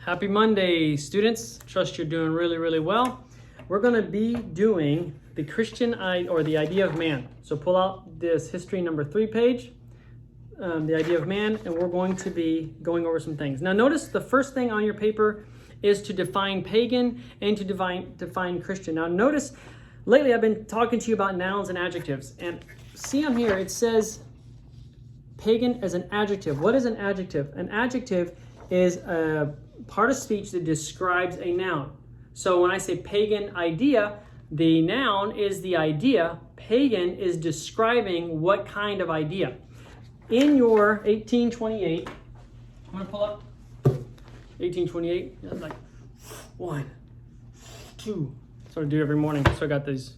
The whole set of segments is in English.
Happy Monday, students. Trust you're doing really, really well. We're going to be doing the Christian or the idea of man. So pull out this history number 3 page, the idea of man, and we're going to be going over some things. Now notice the first thing on your paper is to define pagan and to define Christian. Now notice, lately I've been talking to you about nouns and adjectives, and see on here it says pagan as an adjective. What is an adjective? An adjective is a part of speech that describes a noun. So when I say pagan idea, the noun is the idea. Pagan is describing what kind of idea. In your 1828, I'm going to pull up 1828. That's like 1, 2. That's what I do every morning. So I got these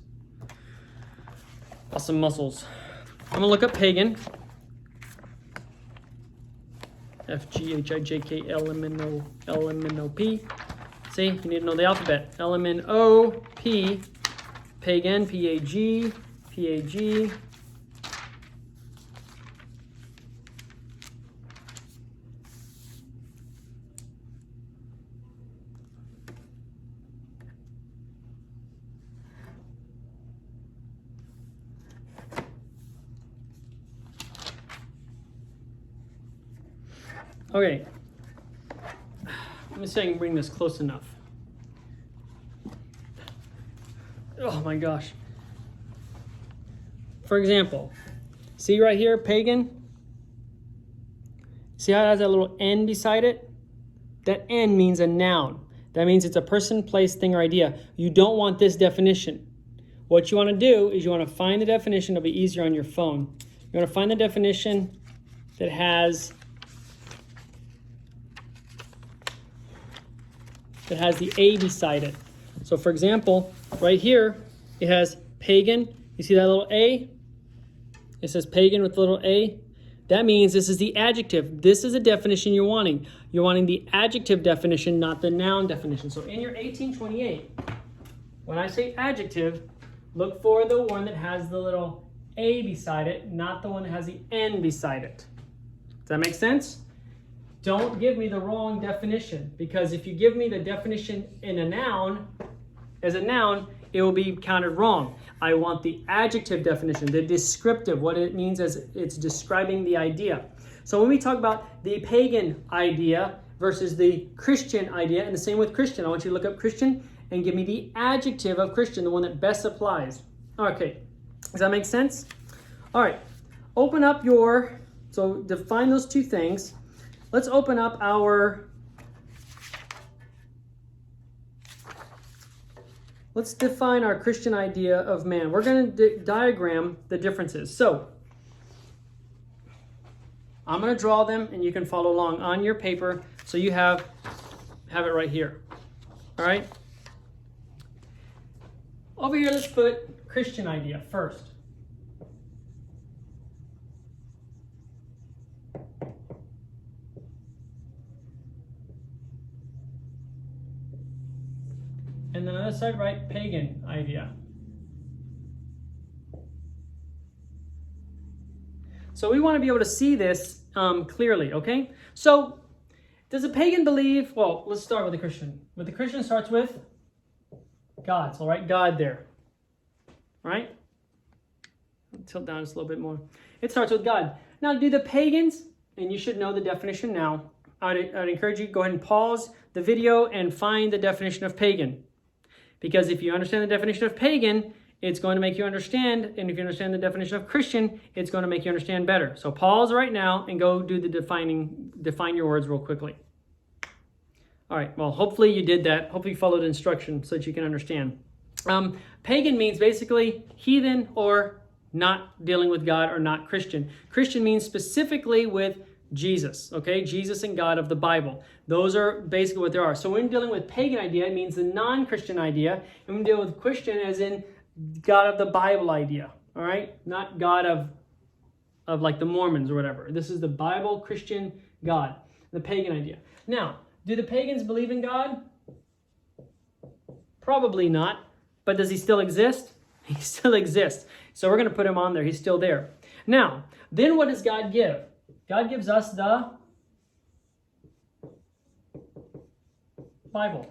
awesome muscles. I'm going to look up pagan. F-G-H-I-J-K-L-M-N-O-P. See, you need to know the alphabet. L-M-N-O-P, pagan, P-A-G, P-A-G. Okay, let me see if I can bring this close enough. Oh my gosh. For example, see right here, pagan? See how it has that little N beside it? That N means a noun. That means it's a person, place, thing, or idea. You don't want this definition. What you want to do is you want to find the definition. It'll be easier on your phone. You want to find the definition that has the A beside it. So for example, right here, it has pagan. You see that little A? It says pagan with the little A. That means this is the adjective. This is a definition you're wanting. You're wanting the adjective definition, not the noun definition. So in your 1828, when I say adjective, look for the one that has the little A beside it, not the one that has the N beside it. Does that make sense? Don't give me the wrong definition, because if you give me the definition in a noun, as a noun, it will be counted wrong. I want the adjective definition, the descriptive, what it means as it's describing the idea. So when we talk about the pagan idea versus the Christian idea, and the same with Christian, I want you to look up Christian and give me the adjective of Christian, the one that best applies. Okay, does that make sense? All right, open up so define those two things. Let's open up let's define our Christian idea of man. We're going to diagram the differences. So I'm going to draw them and you can follow along on your paper so you have it right here. All right? Over here, let's put Christian idea first. And then on the other side, write pagan idea. So we want to be able to see this clearly, okay? So does a pagan believe, well, let's start with the Christian. But the Christian starts with God. So I'll write God there, right? Tilt down just a little bit more. It starts with God. Now do the pagans, and you should know the definition now. I'd encourage you to go ahead and pause the video and find the definition of pagan. Because if you understand the definition of pagan, it's going to make you understand. And if you understand the definition of Christian, it's going to make you understand better. So pause right now and go do the define your words real quickly. All right, well, hopefully you did that. Hopefully you followed instructions so that you can understand. Pagan means basically heathen or not dealing with God or not Christian. Christian means specifically with Jesus, okay? Jesus and God of the Bible. Those are basically what there are. So when dealing with pagan idea, it means the non-Christian idea. And when deal with Christian as in God of the Bible idea, all right? Not God of like the Mormons or whatever. This is the Bible Christian God, the pagan idea. Now, do the pagans believe in God? Probably not. But does he still exist? He still exists. So we're going to put him on there. He's still there. Now, then what does God give? God gives us the Bible.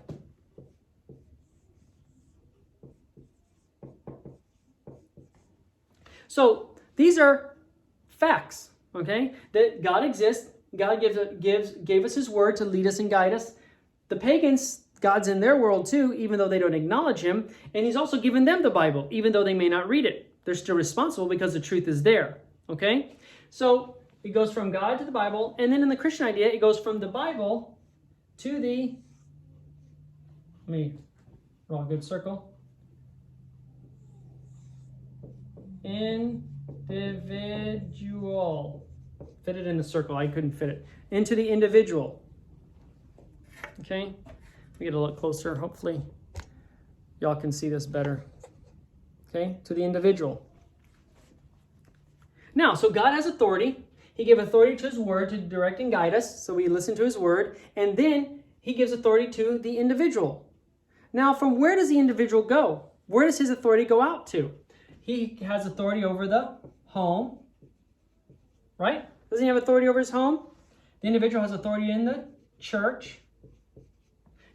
So these are facts, okay? That God exists. God gave us his word to lead us and guide us. The pagans, God's in their world too, even though they don't acknowledge him. And he's also given them the Bible, even though they may not read it. They're still responsible because the truth is there, okay? So it goes from God to the Bible. And then in the Christian idea, it goes from the Bible to the, let me draw a good circle. Individual. Fit it in the circle. I couldn't fit it. Into the individual. Okay? We get a look closer. Hopefully y'all can see this better. Okay? To the individual. Now, so God has authority. He gave authority to his word to direct and guide us. So we listen to his word. And then he gives authority to the individual. Now, from where does the individual go? Where does his authority go out to? He has authority over the home, right? Doesn't he have authority over his home? The individual has authority in the church.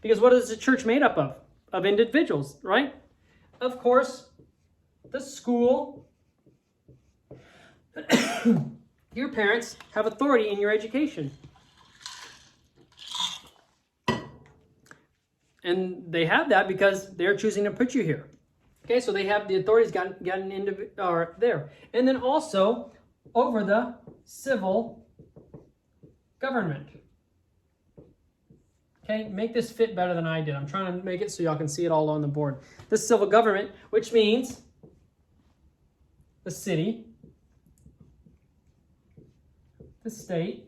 Because what is the church made up of? Of individuals, right? Of course, the school. Your parents have authority in your education. And they have that because they're choosing to put you here. Okay, so they have the authorities got an individual there. And then also over the civil government. Okay, make this fit better than I did. I'm trying to make it so y'all can see it all on the board. The civil government, which means the city, the state,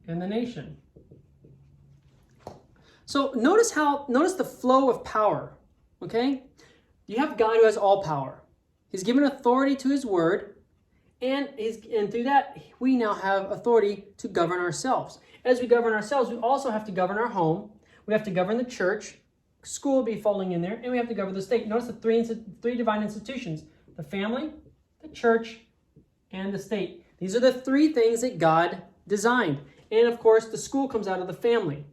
and the nation. So notice the flow of power, okay? You have God who has all power. He's given authority to his word, and through that, we now have authority to govern ourselves. As we govern ourselves, we also have to govern our home. We have to govern the church. School will be falling in there, and we have to govern the state. Notice the three divine institutions: the family, the church, and the state. These are the three things that God designed. And of course, the school comes out of the family.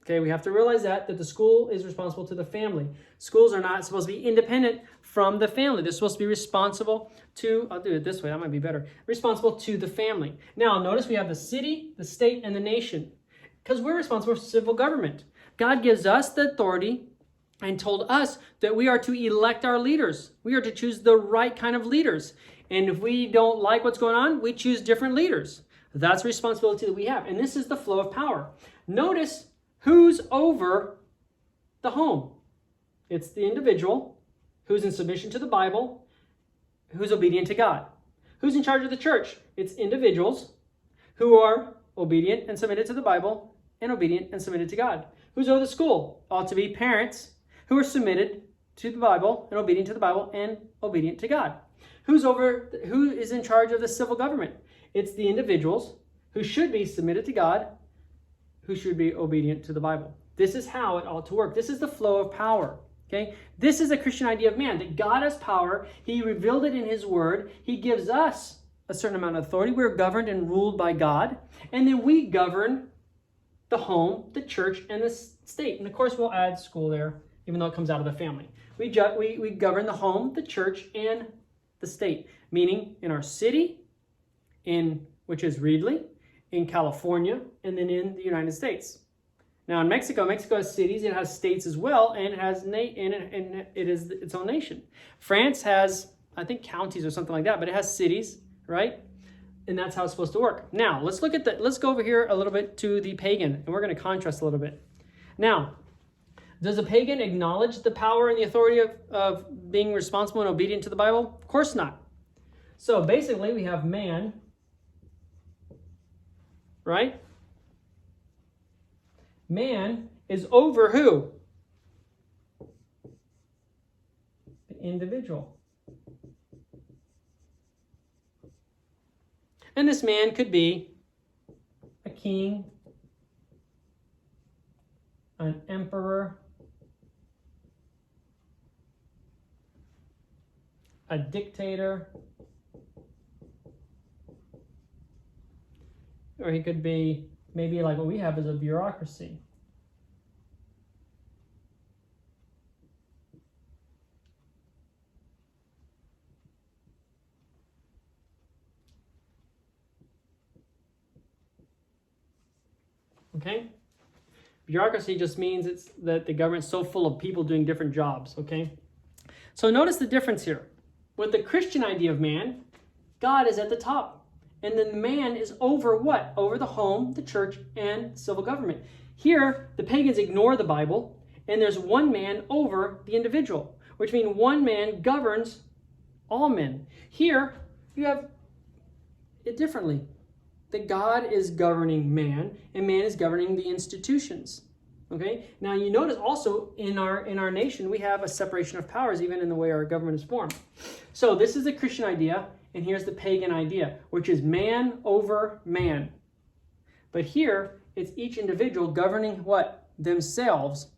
Okay, we have to realize that the school is responsible to the family. Schools are not supposed to be independent from the family. They're supposed to be responsible to, I'll do it this way, that might be better, responsible to the family. Now, notice we have the city, the state, and the nation, because we're responsible for civil government. God gives us the authority and told us that we are to elect our leaders. We are to choose the right kind of leaders. And if we don't like what's going on, we choose different leaders. That's the responsibility that we have. And this is the flow of power. Notice who's over the home. It's the individual who's in submission to the Bible, who's obedient to God. Who's in charge of the church? It's individuals who are obedient and submitted to the Bible and obedient and submitted to God. Who's over the school? Ought to be parents who are submitted to the Bible and obedient to the Bible and obedient to God. Who is in charge of the civil government? It's the individuals who should be submitted to God, who should be obedient to the Bible. This is how it ought to work. This is the flow of power. Okay? This is the Christian idea of man, that God has power. He revealed it in his word. He gives us a certain amount of authority. We're governed and ruled by God. And then we govern the home, the church, and the state. And of course, we'll add school there, even though it comes out of the family. We govern the home, the church, and the state. Meaning in our city, which is Reedley, in California, and then in the United States. Now in Mexico has cities, it has states as well, and it has it is its own nation. France has, I think, counties or something like that, but it has cities, right? And that's how it's supposed to work. Now let's go over here a little bit to the pagan, and we're going to contrast a little bit. Now, does a pagan acknowledge the power and the authority of being responsible and obedient to the Bible? Of course not. So basically, we have man, right? Man is over who? The individual. And this man could be a king, an emperor, a dictator, or he could be Maybe like what we have is a bureaucracy. Okay? Bureaucracy just means it's that the government's so full of people doing different jobs, okay? So notice the difference here. With the Christian idea of man, God is at the top. And then man is over what? Over the home, the church, and civil government. Here, the pagans ignore the Bible, and there's one man over the individual, which means one man governs all men. Here, you have it differently. That God is governing man, and man is governing the institutions. Okay? Now you notice also in our nation we have a separation of powers even in the way our government is formed. So this is the Christian idea, and here's the pagan idea, which is man over man. But here it's each individual governing what? Themselves,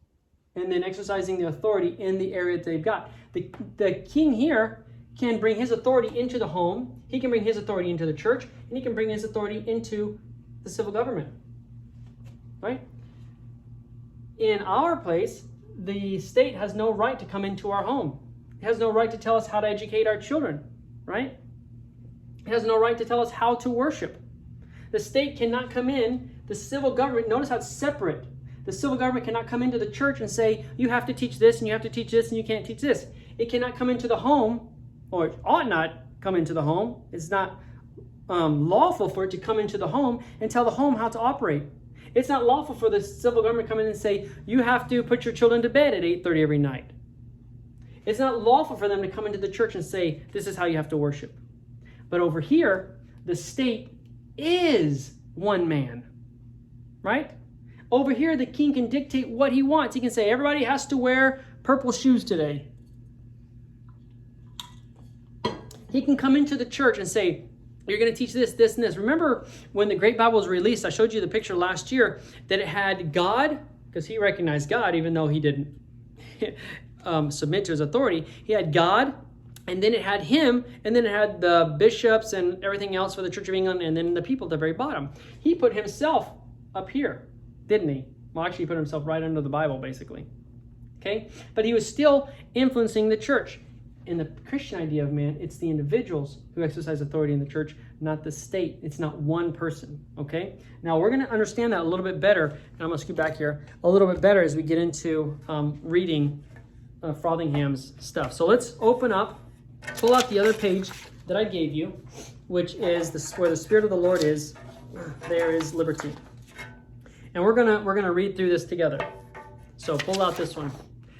and then exercising the authority in the area that they've got. The king here can bring his authority into the home, he can bring his authority into the church, and he can bring his authority into the civil government. Right? In our place, the state has no right to come into our home. It has no right to tell us how to educate our children. Right? It has no right to tell us how to worship. The state cannot come in. The civil government, notice how it's separate. The civil government cannot come into the church and say, you have to teach this, and you have to teach this, and you can't teach this. It cannot come into the home, or it ought not come into the home. It's not lawful for it to come into the home and tell the home how to operate. It's not lawful for the civil government to come in and say, you have to put your children to bed at 8:30 every night. It's not lawful for them to come into the church and say, this is how you have to worship. But over here, the state is one man, right? Over here, the king can dictate what he wants. He can say, everybody has to wear purple shoes today. He can come into the church and say, you're going to teach this, this, and this. Remember when the Great Bible was released, I showed you the picture last year that it had God, because he recognized God even though he didn't submit to his authority. He had God, and then it had him, and then it had the bishops and everything else for the Church of England, and then the people at the very bottom. He put himself up here, didn't he? Well, actually, he put himself right under the Bible, basically. Okay? But he was still influencing the church. In the Christian idea of man, it's the individuals who exercise authority in the church, not the state. It's not one person, okay? Now, we're going to understand that a little bit better, and I'm going to scoot back here, a little bit better as we get into reading Frothingham's stuff. So let's open up, pull out the other page that I gave you, which is where the Spirit of the Lord is, there is liberty. And we're gonna read through this together. So pull out this one.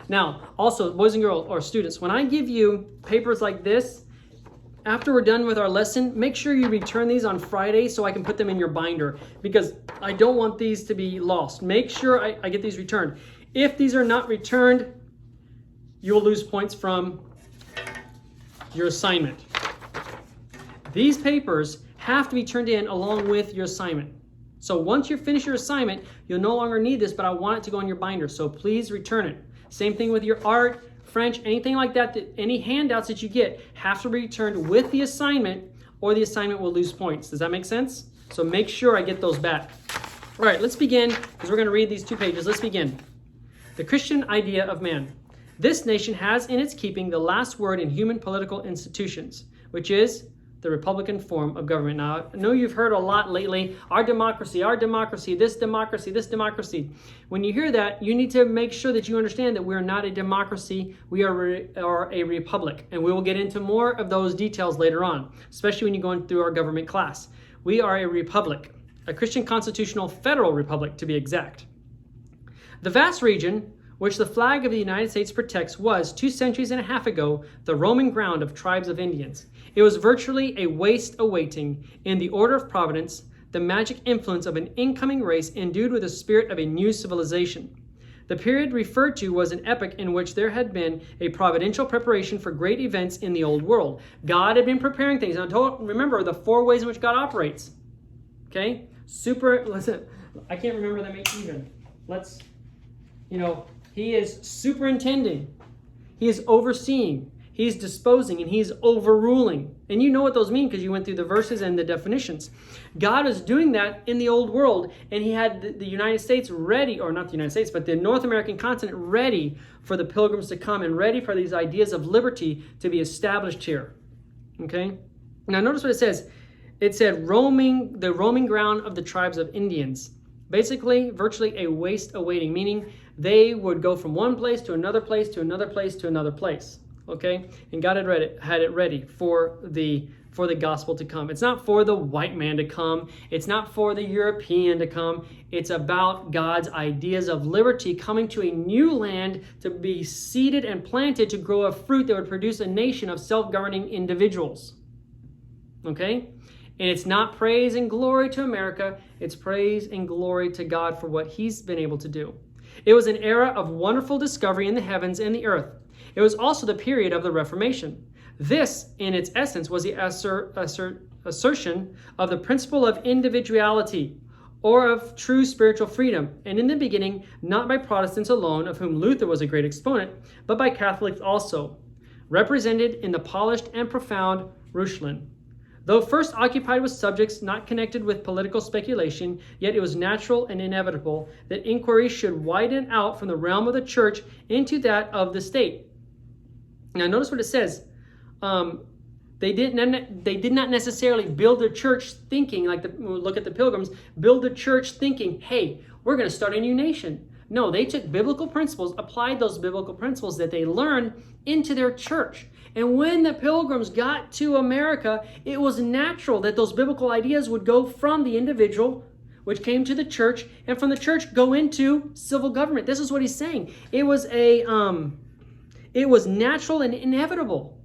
Now, also, boys and girls, or students, when I give you papers like this, after we're done with our lesson, make sure you return these on Friday so I can put them in your binder, because I don't want these to be lost. Make sure I get these returned. If these are not returned, you will lose points from your assignment. These papers have to be turned in along with your assignment. So once you finish your assignment, you'll no longer need this, but I want it to go in your binder, so please return it. Same thing with your art, French, anything like that, any handouts that you get have to be returned with the assignment, or the assignment will lose points. Does that make sense? So make sure I get those back. All right, let's begin, because we're going to read these 2 pages. Let's begin. The Christian idea of man. This nation has in its keeping the last word in human political institutions, which is the Republican form of government. Now, I know you've heard a lot lately, our democracy, this democracy, this democracy. When you hear that, you need to make sure that you understand that we are not a democracy, we are a republic. And we will get into more of those details later on, especially when you're going through our government class. We are a republic, a Christian constitutional federal republic to be exact. The vast region which the flag of the United States protects was, 2.5 centuries ago, the roaming ground of tribes of Indians. It was virtually a waste awaiting, in the order of providence, the magic influence of an incoming race endued with the spirit of a new civilization. The period referred to was an epoch in which there had been a providential preparation for great events in the old world. God had been preparing things. Now, remember the 4 ways in which God operates. Okay? Listen, I can't remember them even. He is superintending. He is overseeing. He's disposing and he's overruling. And you know what those mean because you went through the verses and the definitions. God is doing that in the old world, and he had the United States ready, or not the United States, but the North American continent ready for the pilgrims to come and ready for these ideas of liberty to be established here. Okay? Now notice what it says. It said the roaming ground of the tribes of Indians. Basically, virtually a waste awaiting, meaning they would go from one place to another place to another place to another place. Okay, and God had it ready for the gospel to come. It's not for the white man to come. It's not for the European to come. It's about God's ideas of liberty coming to a new land to be seeded and planted to grow a fruit that would produce a nation of self-governing individuals. Okay? And it's not praise and glory to America. It's praise and glory to God for what he's been able to do. It was an era of wonderful discovery in the heavens and the earth. It was also the period of the Reformation. This, in its essence, was the assertion of the principle of individuality, or of true spiritual freedom, and in the beginning, not by Protestants alone, of whom Luther was a great exponent, but by Catholics also, represented in the polished and profound Reuchlin. Though first occupied with subjects not connected with political speculation, yet it was natural and inevitable that inquiry should widen out from the realm of the church into that of the state. Now notice what it says. They did not necessarily build their church thinking, look at the pilgrims, build the church thinking, hey, we're going to start a new nation. No, they took biblical principles, applied those biblical principles that they learned into their church. And when the pilgrims got to America, it was natural that those biblical ideas would go from the individual, which came to the church, and from the church go into civil government. This is what he's saying. It was natural and inevitable.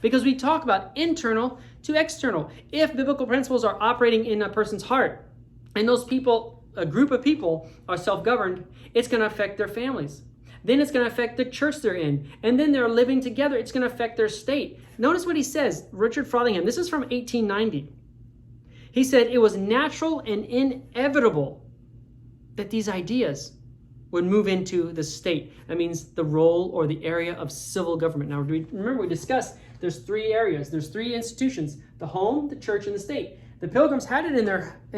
Because we talk about internal to external. If biblical principles are operating in a person's heart, and those people, a group of people, are self-governed, it's going to affect their families. Then it's going to affect the church they're in. And then they're living together. It's going to affect their state. Notice what he says, Richard Frothingham. This is from 1890. He said it was natural and inevitable that these ideas would move into the state. That means the role or the area of civil government. Now, remember we discussed there's three areas. There's three institutions: the home, the church, and the state. The pilgrims had it in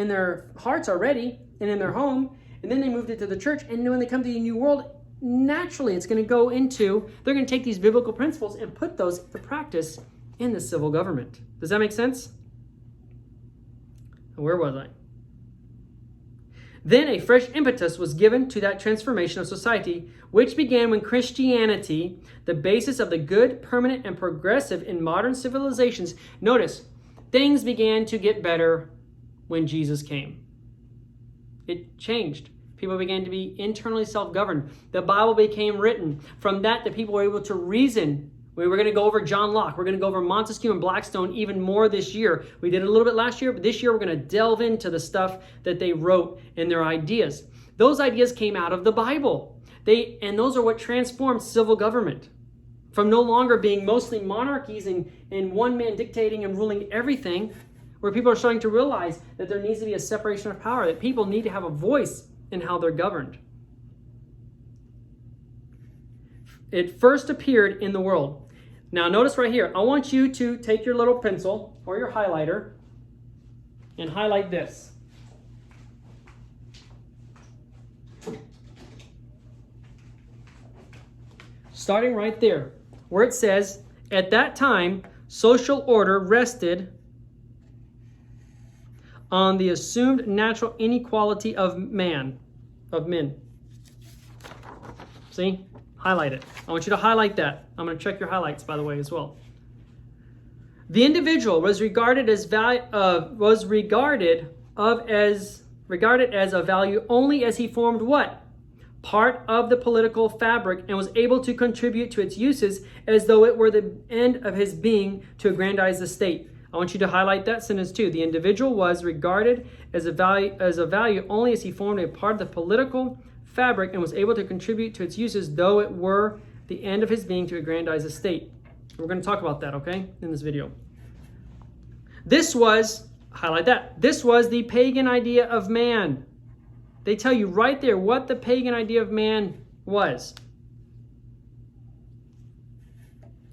their hearts already and in their home, and then they moved it to the church. And when they come to the New World, naturally it's going to go into, they're going to take these biblical principles and put those to practice in the civil government. Does that make sense? Where was I? Then a fresh impetus was given to that transformation of society, which began when Christianity, the basis of the good, permanent, and progressive in modern civilizations. Notice, things began to get better when Jesus came. It changed. People began to be internally self-governed. The Bible became written. From that, the people were able to reason. We're going to go over John Locke. We're going to go over Montesquieu and Blackstone even more this year. We did it a little bit last year, but this year we're going to delve into the stuff that they wrote and their ideas. Those ideas came out of the Bible. And those are what transformed civil government. From no longer being mostly monarchies and one man dictating and ruling everything, where people are starting to realize that there needs to be a separation of power, that people need to have a voice in how they're governed. It first appeared in the world. Now notice right here, I want you to take your little pencil or your highlighter and highlight this. Starting right there, where it says, at that time, social order rested on the assumed natural inequality of men. See? Highlight it. I want you to highlight that. I'm going to check your highlights, by the way, as well. The individual was regarded as a value only as he formed what? Part of the political fabric, and was able to contribute to its uses as though it were the end of his being to aggrandize the state. I want you to highlight that sentence too. The individual was regarded as a value only as he formed a part of the political fabric and was able to contribute to its uses, though it were the end of his being to aggrandize the state. We're going to talk about that, okay, in this video. This was, highlight that, this was the pagan idea of man. They tell you right there what the pagan idea of man was.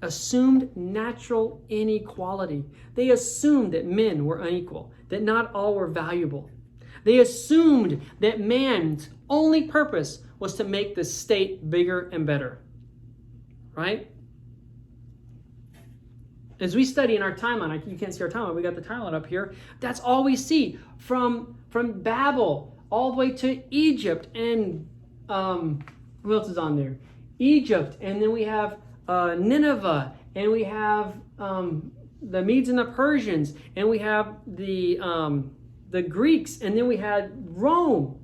assumed natural inequality. They assumed that men were unequal, that not all were valuable. They assumed that man's only purpose was to make the state bigger and better. Right? As we study in our timeline, you can't see our timeline, we got the timeline up here. That's all we see from Babel all the way to Egypt. And who else is on there? Egypt, and then we have Nineveh, and we have the Medes and the Persians, and we have the Greeks, and then we had Rome,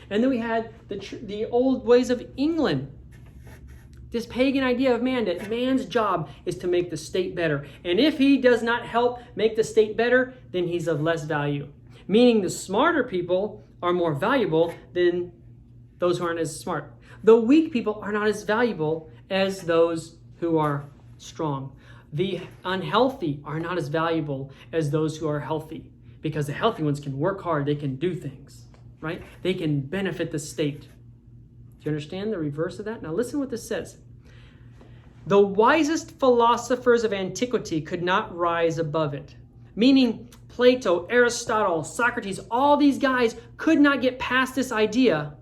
and then we had the old ways of England. This pagan idea of man, that man's job is to make the state better. And if he does not help make the state better, then he's of less value. Meaning the smarter people are more valuable than those who aren't as smart. The weak people are not as valuable as those who are strong. The unhealthy are not as valuable as those who are healthy, because the healthy ones can work hard, they can do things, right? They can benefit the state. Do you understand the reverse of that? Now listen what this says. The wisest philosophers of antiquity could not rise above it. Meaning Plato, Aristotle, Socrates, all these guys could not get past this idea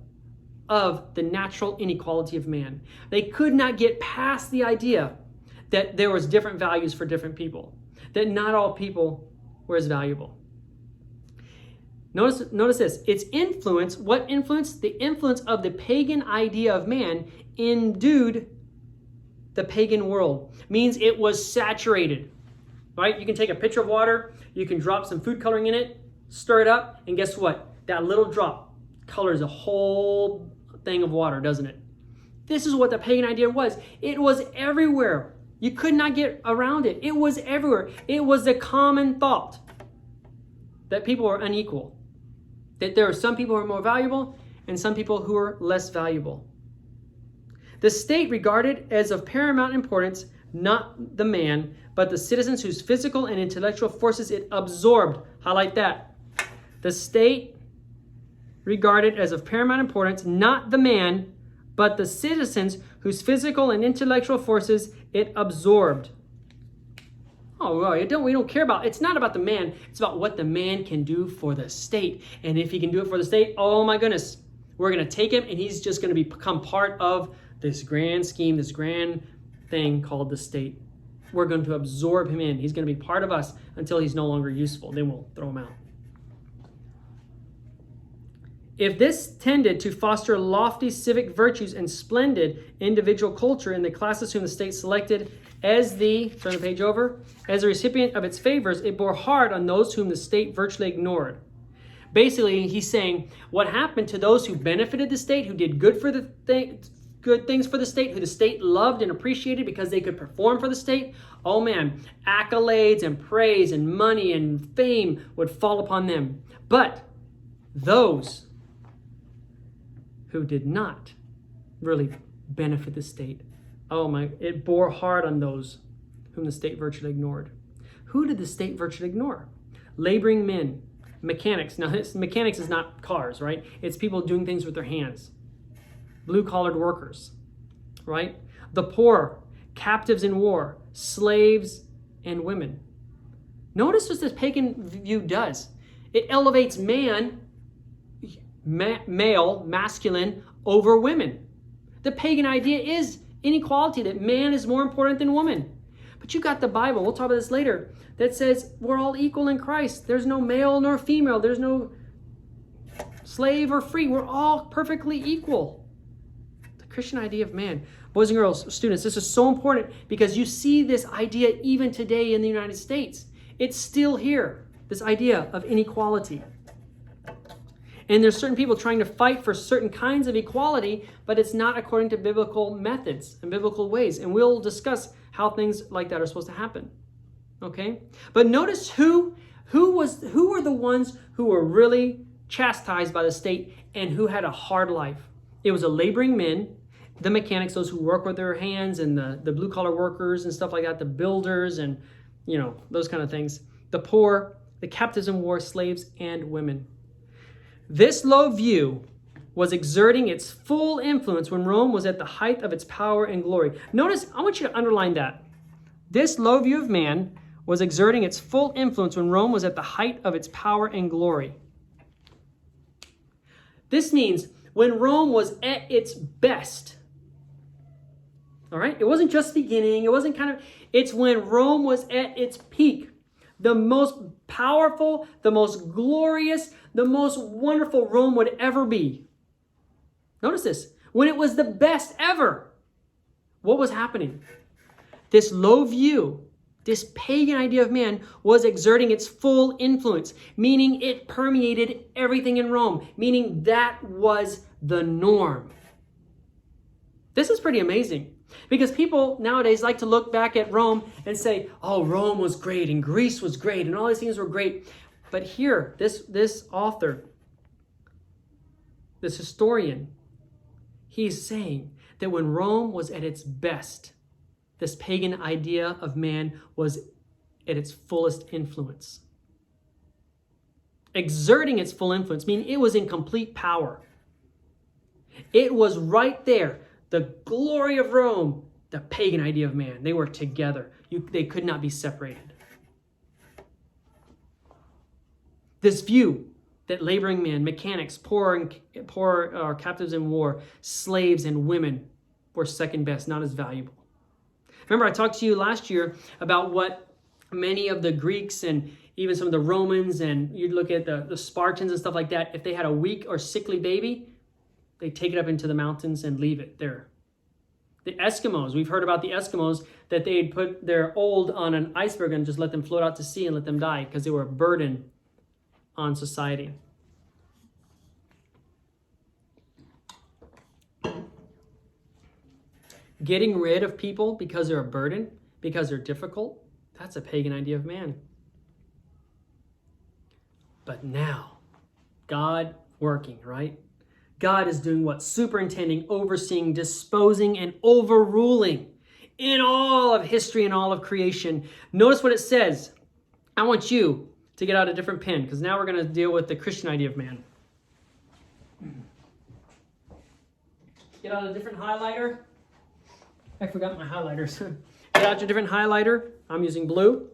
of the natural inequality of man. They could not get past the idea that there was different values for different people, that not all people were as valuable. Notice this. Its influence, what influence? The influence of the pagan idea of man endued the pagan world. Means it was saturated, right? You can take a pitcher of water, you can drop some food coloring in it, stir it up, and guess what? That little drop colors a whole thing of water, doesn't it? This is what the pagan idea was. It was everywhere. You could not get around it. It was everywhere. It was the common thought that people were unequal, that there are some people who are more valuable and some people who are less valuable. The state regarded as of paramount importance, not the man, but the citizens whose physical and intellectual forces it absorbed. Highlight that. The state regarded as of paramount importance, not the man, but the citizens whose physical and intellectual forces it absorbed. Oh, well, we don't care about, it's not about the man, it's about what the man can do for the state. And if he can do it for the state, oh my goodness, we're going to take him and he's just going to become part of this grand scheme, this grand thing called the state. We're going to absorb him in. He's going to be part of us until he's no longer useful. Then we'll throw him out. If this tended to foster lofty civic virtues and splendid individual culture in the classes whom the state selected as turn the page over, as a recipient of its favors, it bore hard on those whom the state virtually ignored. Basically, he's saying what happened to those who benefited the state, who did good things for the state, who the state loved and appreciated because they could perform for the state. Oh man, accolades and praise and money and fame would fall upon them. But those who did not really benefit the state, it bore hard on those whom the state virtually ignored. Who did the state virtually ignore? Laboring men, mechanics. Now, mechanics is not cars, right? It's people doing things with their hands. Blue-collared workers, right? The poor, captives in war, slaves, and women. Notice what this pagan view does. It elevates man, male, masculine, over women. The pagan idea is inequality, that man is more important than woman. But you got the Bible, we'll talk about this later, that says we're all equal in Christ. There's no male nor female. There's no slave or free. We're all perfectly equal. The Christian idea of man. Boys and girls, students, this is so important because you see this idea even today in the United States. It's still here, this idea of inequality. And there's certain people trying to fight for certain kinds of equality, but it's not according to biblical methods and biblical ways. And we'll discuss how things like that are supposed to happen. Okay? But notice who were the ones who were really chastised by the state and who had a hard life. It was the laboring men, the mechanics, those who work with their hands, and the blue-collar workers and stuff like that, the builders and, those kind of things. The poor, the captives in war, slaves, and women. This low view was exerting its full influence when Rome was at the height of its power and glory. Notice, I want you to underline that. This low view of man was exerting its full influence when Rome was at the height of its power and glory. This means when Rome was at its best. All right? It wasn't just beginning. It wasn't it's when Rome was at its peak. The most powerful, the most glorious, the most wonderful Rome would ever be. Notice this. When it was the best ever. What was happening? This low view, this pagan idea of man was exerting its full influence, meaning it permeated everything in Rome, meaning that was the norm. This is pretty amazing because people nowadays like to look back at Rome and say, oh, Rome was great and Greece was great and all these things were great. But here, this author, this historian, he's saying that when Rome was at its best, this pagan idea of man was at its fullest influence. Exerting its full influence, meaning it was in complete power. It was right there. The glory of Rome, the pagan idea of man. They were together. They could not be separated. This view that laboring men, mechanics, poor or captives in war, slaves and women were second best, not as valuable. Remember, I talked to you last year about what many of the Greeks and even some of the Romans, and you'd look at the Spartans and stuff like that, if they had a weak or sickly baby, they'd take it up into the mountains and leave it there. The Eskimos, we've heard about the Eskimos, that they'd put their old on an iceberg and just let them float out to sea and let them die because they were a burden on society. Getting rid of people because they're a burden, because they're difficult, that's a pagan idea of man. But now, God working, right? God is doing what? Superintending, overseeing, disposing, and overruling in all of history and all of creation. Notice what it says. I want you to get out a different pen because now we're going to deal with the Christian idea of man. Get out a different highlighter. I forgot my highlighters. Get out your different highlighter. I'm using blue.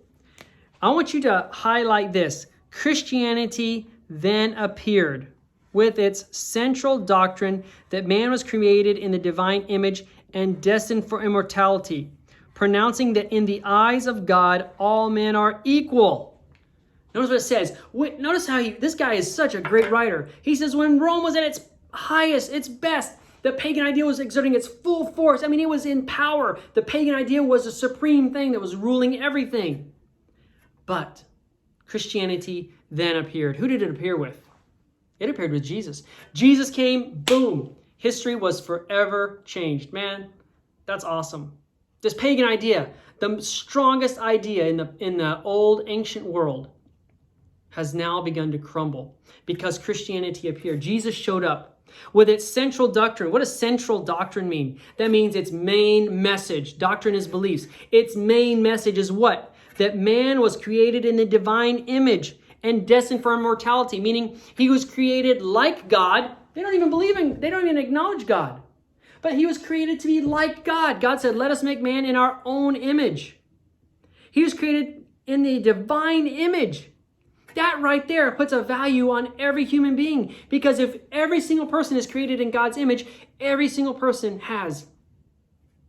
I want you to highlight this. Christianity then appeared with its central doctrine that man was created in the divine image and destined for immortality, pronouncing that in the eyes of God, all men are equal. Notice what it says. Notice how this guy is such a great writer. He says, when Rome was at its highest, its best, the pagan idea was exerting its full force. I mean, it was in power. The pagan idea was the supreme thing that was ruling everything. But Christianity then appeared. Who did it appear with? It appeared with Jesus. Jesus came, boom. History was forever changed. Man, that's awesome. This pagan idea, the strongest idea in the old ancient world, has now begun to crumble because Christianity appeared. Jesus showed up with its central doctrine. What does central doctrine mean? That means its main message. Doctrine is beliefs. Its main message is what? That man was created in the divine image and destined for immortality, meaning he was created like God. They don't even acknowledge God. But he was created to be like God. God said, let us make man in our own image. He was created in the divine image. That right there puts a value on every human being. Because if every single person is created in God's image, every single person has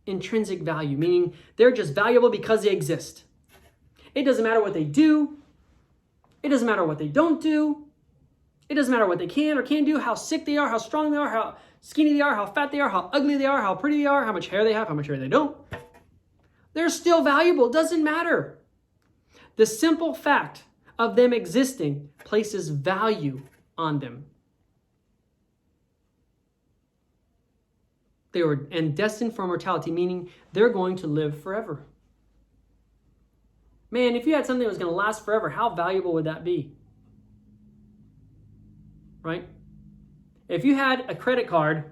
intrinsic value, meaning they're just valuable because they exist. It doesn't matter what they do. It doesn't matter what they don't do. It doesn't matter what they can or can't do, how sick they are, how strong they are, how skinny they are, how fat they are, how ugly they are, how pretty they are, how much hair they have, how much hair they don't. They're still valuable. It doesn't matter. The simple fact of them existing places value on them. They were destined for immortality, meaning they're going to live forever. Man, if you had something that was going to last forever, how valuable would that be? Right? If you had a credit card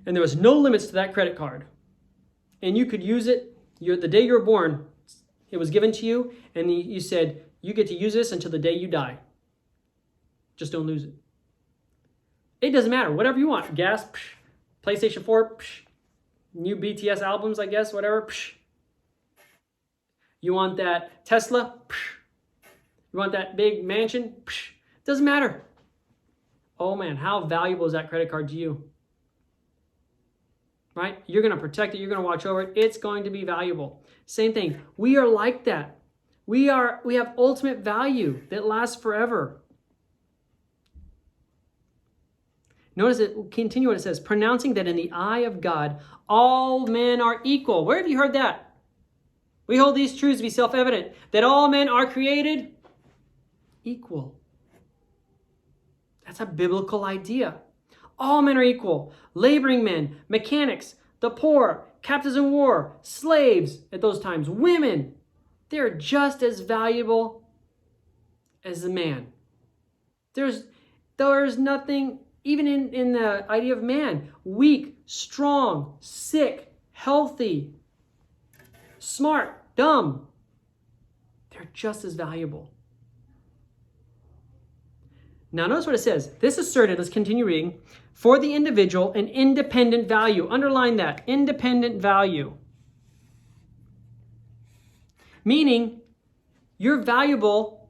and there was no limits to that credit card and you could use it the day you were born, it was given to you and you said, you get to use this until the day you die. Just don't lose it. It doesn't matter. Whatever you want. Gas, PlayStation 4, new BTS albums, I guess, whatever. You want that Tesla? You want that big mansion? Doesn't matter. Oh man, how valuable is that credit card to you? Right? You're going to protect it. You're going to watch over it. It's going to be valuable. Same thing. We are like that. We have ultimate value that lasts forever. Notice it, continue what it says, pronouncing that in the eye of God, all men are equal. Where have you heard that? We hold these truths to be self-evident, that all men are created equal. That's a biblical idea. All men are equal. Laboring men, mechanics, the poor, captives in war, slaves at those times, women. They're just as valuable as the man. There's nothing, even in the idea of man, weak, strong, sick, healthy, smart, dumb. They're just as valuable. Now notice what it says. This asserted, let's continue reading, for the individual an independent value. Underline that, independent value. Meaning, you're valuable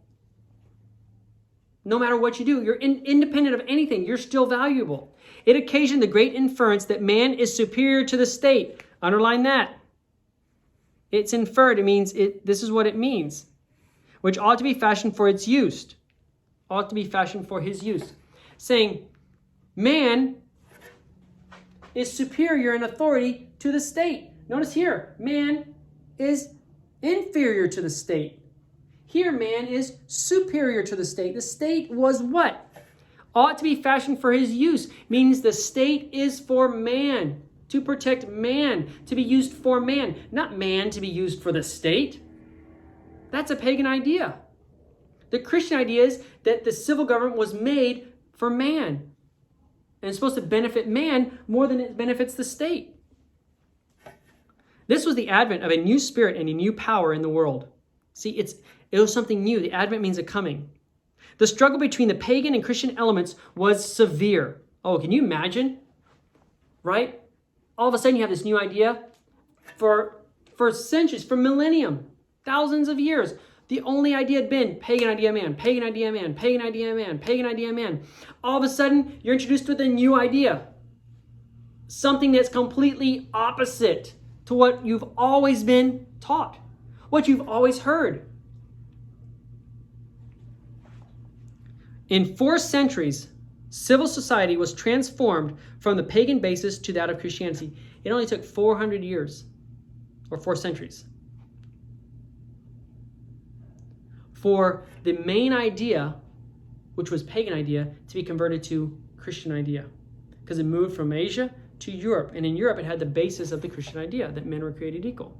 no matter what you do. You're independent of anything. You're still valuable. It occasioned the great inference that man is superior to the state. Underline that. It's inferred. It means this is what it means. Which ought to be fashioned for its use. Ought to be fashioned for his use. Saying, man is superior in authority to the state. Notice here, man is inferior to the state. Here, man is superior to the state. The state was what? Ought to be fashioned for his use. Means the state is for man, to protect man, to be used for man, not man to be used for the state. That's a pagan idea. The Christian idea is that the civil government was made for man. And it's supposed to benefit man more than it benefits the state. This was the advent of a new spirit and a new power in the world. See, it was something new. The advent means a coming. The struggle between the pagan and Christian elements was severe. Oh, can you imagine? Right? All of a sudden you have this new idea for centuries, for millennium, thousands of years. The only idea had been pagan idea man, pagan idea man, pagan idea man, pagan idea man. All of a sudden, you're introduced with a new idea. Something that's completely opposite to what you've always been taught, what you've always heard. In 4 centuries, civil society was transformed from the pagan basis to that of Christianity. It only took 400 years, or 4 centuries, for the main idea, which was pagan idea, to be converted to Christian idea. Because it moved from Asia to Europe. And in Europe, it had the basis of the Christian idea that men were created equal.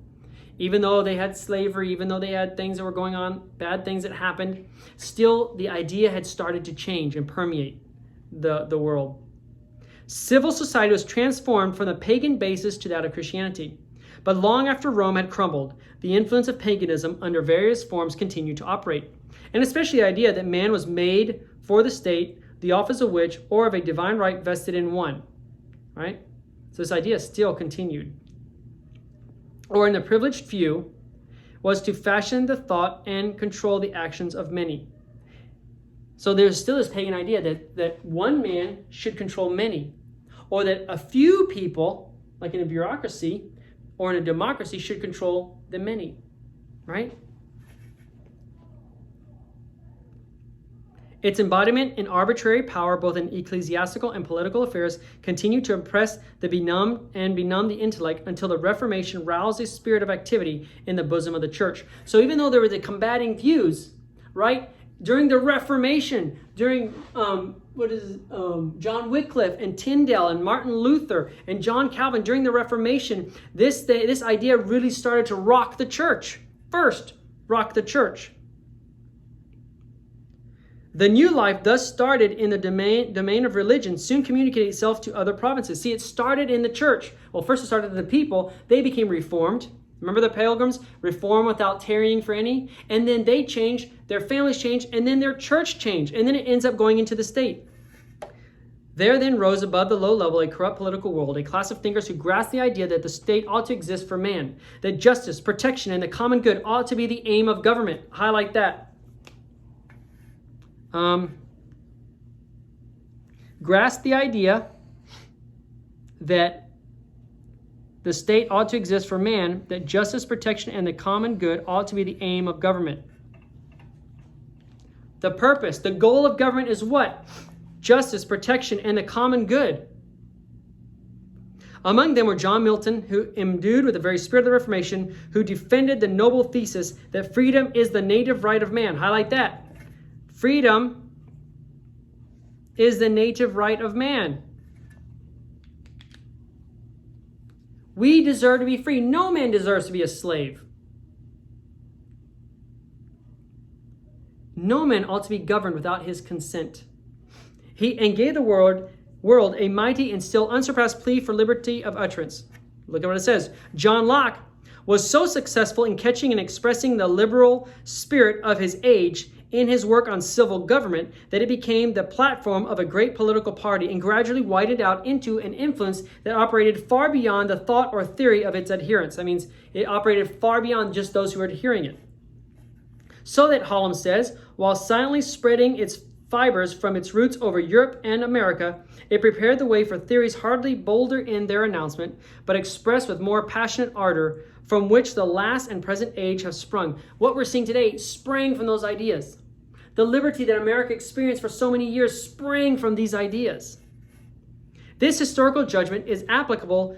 Even though they had slavery, even though they had things that were going on, bad things that happened, still the idea had started to change and permeate the world. Civil society was transformed from the pagan basis to that of Christianity. But long after Rome had crumbled, the influence of paganism under various forms continued to operate, and especially the idea that man was made for the state, the office of which, or of a divine right vested in one. Right? So this idea still continued. Or in the privileged few, was to fashion the thought and control the actions of many. So there's still this pagan idea that one man should control many, or that a few people, like in a bureaucracy or in a democracy, should control the many, right? Its embodiment in arbitrary power, both in ecclesiastical and political affairs, continued to impress the benumbed the intellect until the Reformation roused a spirit of activity in the bosom of the church. So even though there were the combating views, right, during the Reformation, during John Wycliffe and Tyndale and Martin Luther and John Calvin, during the Reformation, this idea really started to rock the church. First, rock the church. The new life thus started in the domain of religion, soon communicated itself to other provinces. See, it started in the church. Well, first it started with the people. They became reformed. Remember the pilgrims? Reform without tarrying for any. And then they changed, their families changed, and then their church changed. And then it ends up going into the state. There then rose above the low level a corrupt political world, a class of thinkers who grasped the idea that the state ought to exist for man, that justice, protection, and the common good ought to be the aim of government. Highlight that. Grasp the idea that the state ought to exist for man, that justice, protection, and the common good ought to be the aim of government. The purpose, the goal of government is what? Justice, protection, and the common good. Among them were John Milton, who, imbued with the very spirit of the Reformation, who defended the noble thesis that freedom is the native right of man. Highlight that. Freedom is the native right of man. We deserve to be free. No man deserves to be a slave. No man ought to be governed without his consent. He gave the world a mighty and still unsurpassed plea for liberty of utterance. Look at what it says. John Locke was so successful in catching and expressing the liberal spirit of his age in his work on civil government that it became the platform of a great political party and gradually widened out into an influence that operated far beyond the thought or theory of its adherents. That means it operated far beyond just those who were adhering it. So that, Hallam says, while silently spreading its fibers from its roots over Europe and America, it prepared the way for theories hardly bolder in their announcement, but expressed with more passionate ardor, from which the last and present age have sprung. What we're seeing today sprang from those ideas. The liberty that America experienced for so many years sprang from these ideas. This historical judgment is applicable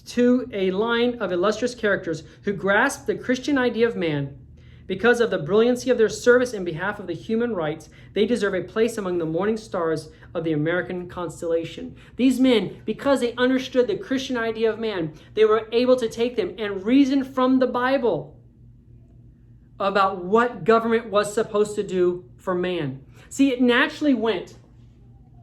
to a line of illustrious characters who grasped the Christian idea of man. Because of the brilliancy of their service in behalf of the human rights, they deserve a place among the morning stars of the American constellation. These men, because they understood the Christian idea of man, they were able to take them and reason from the Bible about what government was supposed to do for man. See, it naturally went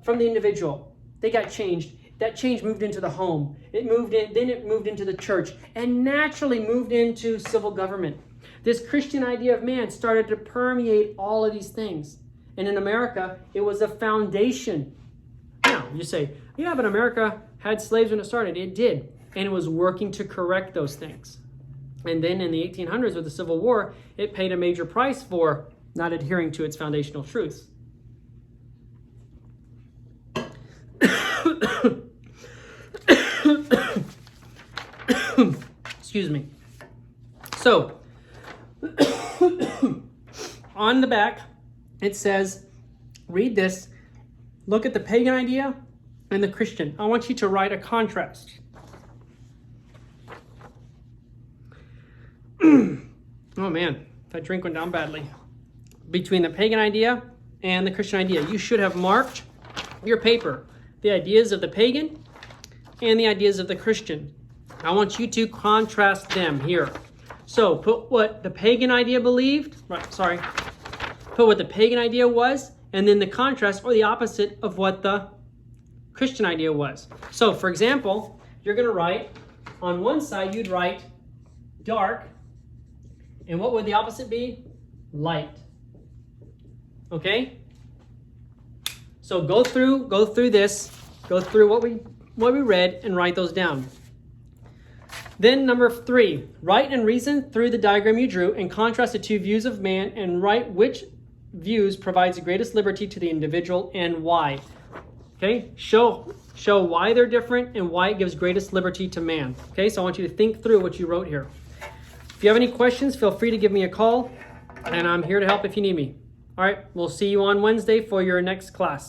from the individual. They got changed. That change moved into the home. Then it moved into the church, and naturally moved into civil government. This Christian idea of man started to permeate all of these things. And in America, it was a foundation. Now, you say, yeah, but America had slaves when it started. It did. And it was working to correct those things. And then in the 1800s with the Civil War, it paid a major price for not adhering to its foundational truths. Excuse me. So, on the back, it says, read this, look at the pagan idea and the Christian. I want you to write a contrast. Oh man, that drink went down badly. Between the pagan idea and the Christian idea. You should have marked your paper the ideas of the pagan and the ideas of the Christian. I want you to contrast them here. So put what the pagan idea believed, put what the pagan idea was, and then the contrast or the opposite of what the Christian idea was. So for example, you're going to write, on one side you'd write dark, and what would the opposite be? Light. Okay? So go through this, go through what we read and write those down. Then number 3, write and reason through the diagram you drew and contrast the two views of man and write which views provides the greatest liberty to the individual and why. Okay, show why they're different and why it gives greatest liberty to man. Okay, so I want you to think through what you wrote here. If you have any questions, feel free to give me a call, and I'm here to help if you need me. All right, we'll see you on Wednesday for your next class.